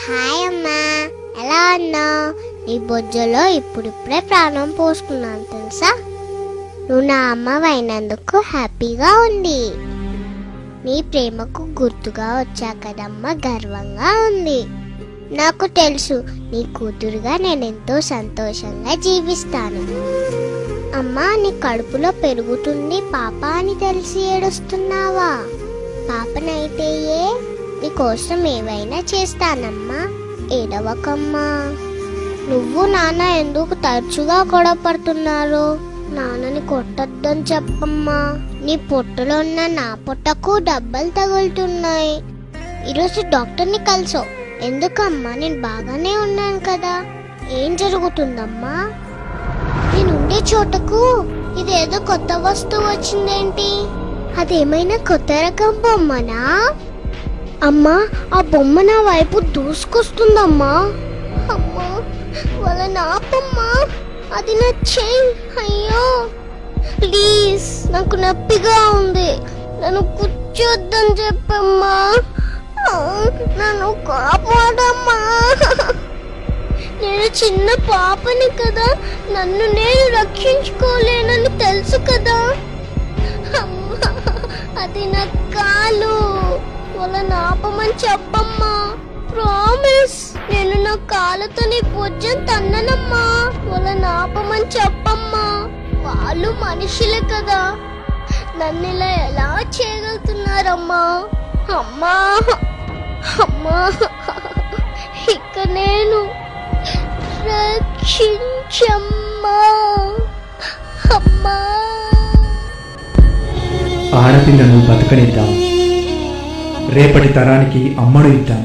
Hi అమ్మా, ఎలా ఉన్నావు? నీ బొజ్జలో ఇప్పుడిప్పుడే ప్రాణం పోసుకున్నాను తెలుసా. నువ్వు నా అమ్మవైనందుకు హ్యాపీగా ఉంది. నీ ప్రేమకు గుర్తుగా వచ్చా కదమ్మా, గర్వంగా ఉంది. నాకు తెలుసు నీ కూతురుగా నేనెంతో సంతోషంగా జీవిస్తాను. అమ్మా, నీ కడుపులో పెరుగుతుంది పాప అని తెలిసి ఏడుస్తున్నావా? పాపనైతే నీకోసం ఏవైనా చేస్తానమ్మా, ఏడవకమ్మా. నువ్వు నాన్న ఎందుకు తరచుగా గొడవ పడుతున్నారు? నాన్నని కొట్టొద్దని చెప్పమ్మా. నీ పొట్టలో ఉన్న నా పొట్టకు దెబ్బలు తగులుతున్నాయి. ఈరోజు డాక్టర్ని కలిసావు ఎందుకమ్మా? నేను బాగానే ఉన్నాను కదా. ఏం జరుగుతుందమ్మా? నేనుండే చోటకు ఇదేదో కొత్త వస్తువు వచ్చిందేంటి? అదేమైనా కొత్త రకం బొమ్మనా? అమ్మా, ఆ బొమ్మ నా వైపు దూసుకొస్తుందమ్మా. అమ్మా, వాళ్ళ నాపమ్మా, అది నా చెయ్యి. అయ్యో ప్లీజ్, నాకు నొప్పిగా ఉంది, నన్ను కూర్చోద్దని చెప్పమ్మా. నన్ను కాపాడమ్మా. నేను చిన్న పాపని కదా, నన్ను నేను రక్షించుకోలేనని తెలుసు కదా. అమ్మా, అది నా కాలు, వాళ్ళని ఆపమని చెప్పమ్మా. ప్రామిస్, నేను నా కాళ్ళతో నీ భుజం తన్ననమ్మా. వాళ్ళని ఆపమని చెప్పమ్మా. వాళ్ళు మనుషులే కదా, నన్ను ఇలా ఎలా చేయగలుగుతున్నారమ్మా? అమ్మా అమ్మా, ఇక నేను రక్షించమ్మా. అమ్మా, ఆడపిల్లను బతకనిద్దాం, రేపటి తరానికి అమ్మడు ఇద్దాం.